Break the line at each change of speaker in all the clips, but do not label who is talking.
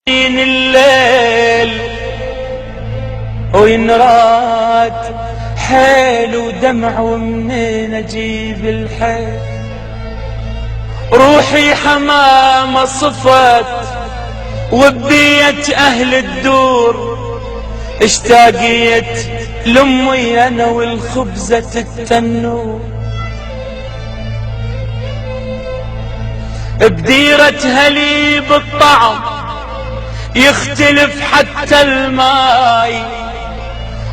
الليل وينراد حيل ودمع ومنين اجيب الحيل. روحي حمامة صفت وبيت اهل الدور، اشتاقيت لامي انا والخبزة التنور. بديرتها لي بالطعم يختلف حتى الماي،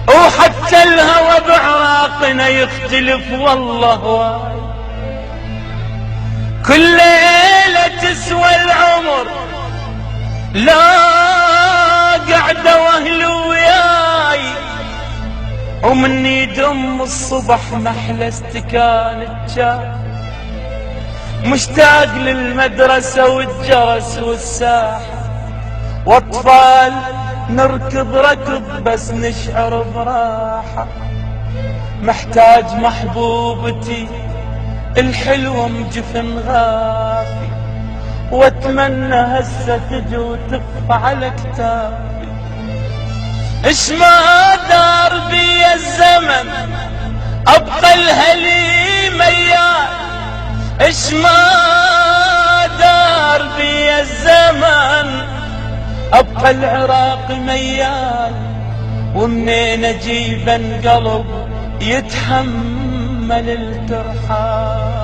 وحتى الهوى بعراقنا يختلف والله واي. كل ليلة تسوى العمر لا قعدة واهل وياي، ومني دم الصبح محلى استكان الجاي. مشتاق للمدرسة والجرس والساحة، واطفال نركض ركض بس نشعر براحة. محتاج محبوبتي الحلوة مجفن غافي، واتمنى هسه تجي وتقف على كتافي. اش ما دار بي الزمن ابقى الهلي ميال، اش ما دار بي الزمن ابقى العراق ميال. ومنين اجيب قلب يتحمل الترحال.